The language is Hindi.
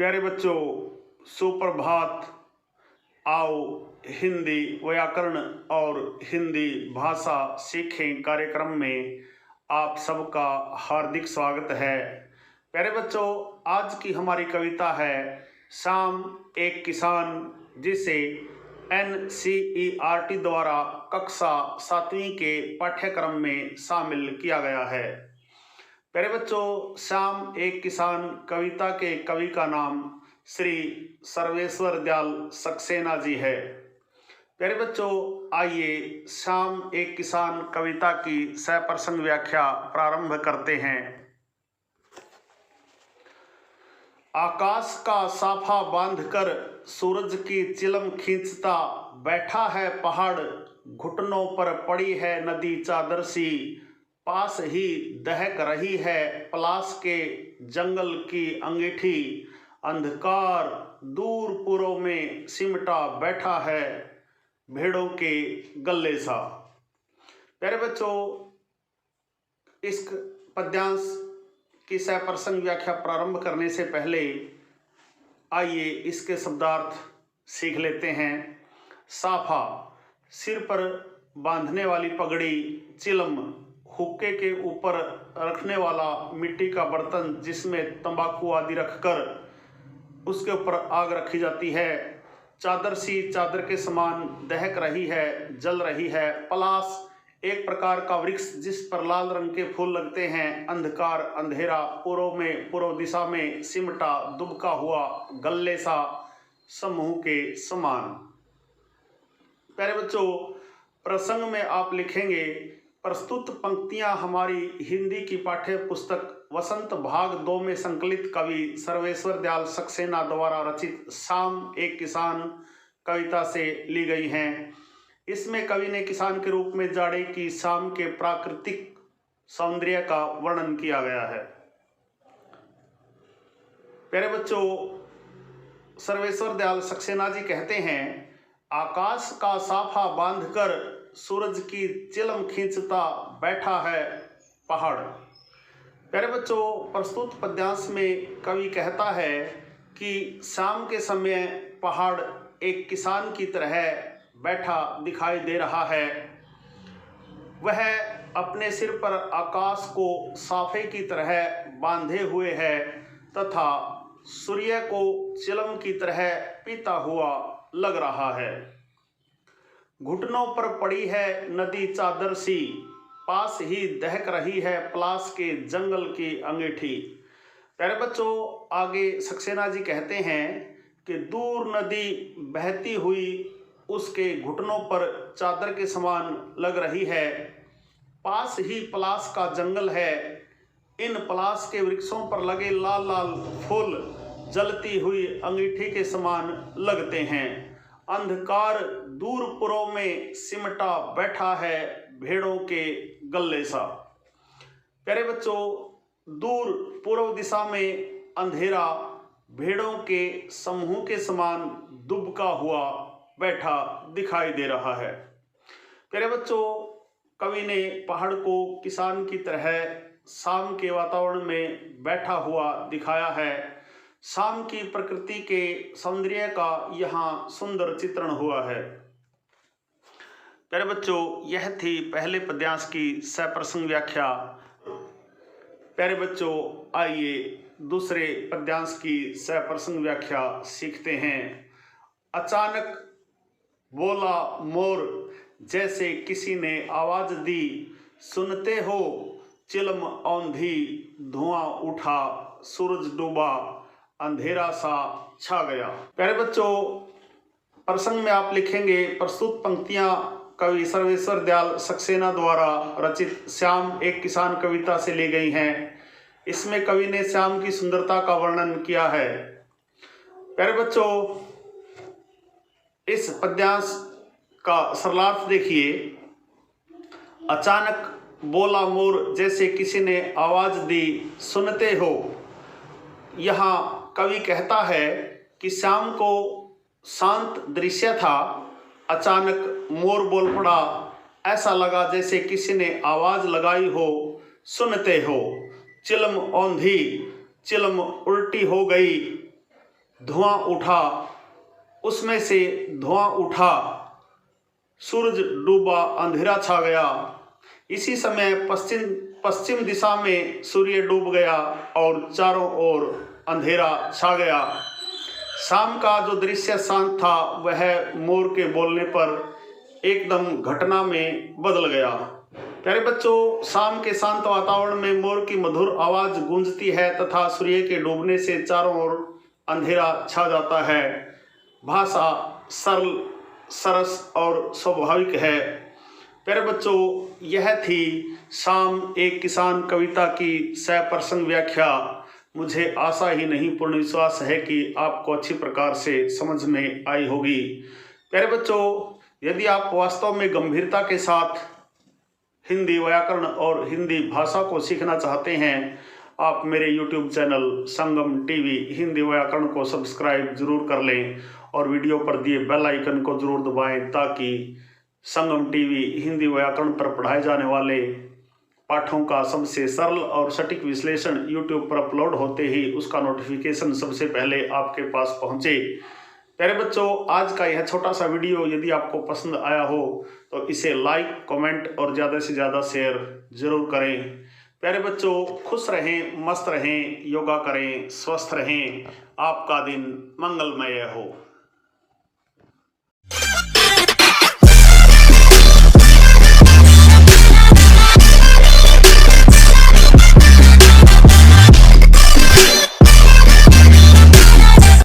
प्यारे बच्चों, सुप्रभात। आओ हिंदी व्याकरण और हिंदी भाषा सीखें कार्यक्रम में आप सबका हार्दिक स्वागत है। प्यारे बच्चों, आज की हमारी कविता है शाम एक किसान, जिसे NCERT द्वारा कक्षा 7वीं के पाठ्यक्रम में शामिल किया गया है। प्यारे बच्चों, शाम एक किसान कविता के कवि का नाम श्री सर्वेश्वर दयाल सक्सेना जी है। प्यारे बच्चों, आइए शाम एक किसान कविता की सप्रसंग व्याख्या प्रारंभ करते हैं। आकाश का साफा बांधकर सूरज की चिलम खींचता बैठा है पहाड़, घुटनों पर पड़ी है नदी चादर सी, पास ही दहक रही है पलाश के जंगल की अंगीठी, अंधकार दूर पुरों में सिमटा बैठा है भेड़ों के गले सा। प्यारे बच्चों, इस पद्यांश की सप्रसंग व्याख्या प्रारंभ करने से पहले आइए इसके शब्दार्थ सीख लेते हैं। साफा, सिर पर बांधने वाली पगड़ी। चिलम, हुक्के के ऊपर रखने वाला मिट्टी का बर्तन जिसमें तंबाकू आदि रखकर उसके ऊपर आग रखी जाती है। चादर सी, चादर के समान दहक रही है, जल रही है। पलाश, एक प्रकार का वृक्ष जिस पर लाल रंग के फूल लगते हैं। अंधकार, अंधेरा, पूर्व दिशा में सिमटा, दुबका हुआ, गल्ले सा, समूह के समान। प्यारे बच्चों, प्रसंग में आप लिखेंगे, प्रस्तुत पंक्तियां हमारी हिंदी की पाठ्य पुस्तक वसंत भाग 2 में संकलित कवि सर्वेश्वर दयाल सक्सेना द्वारा रचित शाम एक किसान कविता से ली गई हैं। इसमें कवि ने किसान के रूप में जाड़े की शाम के प्राकृतिक सौंदर्य का वर्णन किया गया है। प्यारे बच्चों, सर्वेश्वर दयाल सक्सेना जी कहते हैं, आकाश का साफा बांधकर सूरज की चिलम खींचता बैठा है पहाड़। प्यारे बच्चों, प्रस्तुत पद्यांश में कवि कहता है कि शाम के समय पहाड़ एक किसान की तरह बैठा दिखाई दे रहा है। वह अपने सिर पर आकाश को साफे की तरह बांधे हुए है तथा सूर्य को चिलम की तरह पीता हुआ लग रहा है। घुटनों पर पड़ी है नदी चादर सी, पास ही दहक रही है पलाश के जंगल की अंगीठी। प्यारे बच्चों, आगे सक्सेना जी कहते हैं कि दूर नदी बहती हुई उसके घुटनों पर चादर के समान लग रही है। पास ही पलाश का जंगल है। इन पलाश के वृक्षों पर लगे लाल लाल फूल जलती हुई अंगीठी के समान लगते हैं। अंधकार दूर पुरों में सिमटा बैठा है भेड़ों के गले सा। प्यारे बच्चों, दूर पूर्व दिशा में अंधेरा भेड़ों के समूह के समान दुबका हुआ बैठा दिखाई दे रहा है। प्यारे बच्चों, कवि ने पहाड़ को किसान की तरह शाम के वातावरण में बैठा हुआ दिखाया है। शाम की प्रकृति के सौंदर्य का यहाँ सुंदर चित्रण हुआ है। प्यारे बच्चों, यह थी पहले पद्यांश की सप्रसंग व्याख्या। प्यारे बच्चों, आइए दूसरे पद्यांश की सप्रसंग व्याख्या सीखते हैं। अचानक बोला मोर, जैसे किसी ने आवाज दी, सुनते हो चिलम औंधी, धुआं उठा, सूरज डूबा, अंधेरा सा छा गया। प्यारे बच्चों, प्रसंग में आप लिखेंगे, प्रस्तुत पंक्तियां कवि सर्वेश्वर दयाल सक्सेना द्वारा रचित श्याम एक किसान कविता से ली गई हैं। इसमें कवि ने श्याम की सुंदरता का वर्णन किया है। प्यारे बच्चों, इस पद्यांश का सरलार्थ देखिए। अचानक बोला मोर, जैसे किसी ने आवाज दी, सुनते हो। यहाँ कवि कहता है कि शाम को शांत दृश्य था, अचानक मोर बोल पड़ा। ऐसा लगा जैसे किसी ने आवाज लगाई हो, सुनते हो। चिलम औंधी, चिलम उल्टी हो गई। धुआं उठा, उसमें से धुआं उठा, सूरज डूबा, अंधेरा छा गया। इसी समय पश्चिम दिशा में सूर्य डूब गया और चारों ओर अंधेरा छा गया। शाम का जो दृश्य शांत था वह मोर के बोलने पर एकदम घटना में बदल गया। प्यारे बच्चों, शाम के शांत वातावरण में मोर की मधुर आवाज गूंजती है तथा सूर्य के डूबने से चारों ओर अंधेरा छा जाता है। भाषा सरल, सरस और स्वाभाविक है। प्यारे बच्चों, यह थी शाम एक किसान कविता की सप्रसंग व्याख्या। मुझे आशा ही नहीं पूर्ण विश्वास है कि आपको अच्छी प्रकार से समझ में आई होगी। प्यारे बच्चों, यदि आप वास्तव में गंभीरता के साथ हिंदी व्याकरण और हिंदी भाषा को सीखना चाहते हैं, आप मेरे YouTube चैनल संगम टीवी हिंदी व्याकरण को सब्सक्राइब जरूर कर लें और वीडियो पर दिए बेल आइकन को जरूर दबाएं ताकि संगम टीवी हिंदी व्याकरण पर पढ़ाए जाने वाले पाठों का सबसे सरल और सटीक विश्लेषण YouTube पर अपलोड होते ही उसका नोटिफिकेशन सबसे पहले आपके पास पहुंचे। प्यारे बच्चों, आज का यह छोटा सा वीडियो यदि आपको पसंद आया हो तो इसे लाइक, कमेंट और ज़्यादा से ज़्यादा शेयर जरूर करें। प्यारे बच्चों, खुश रहें, मस्त रहें, योगा करें, स्वस्थ रहें। आपका दिन मंगलमय हो।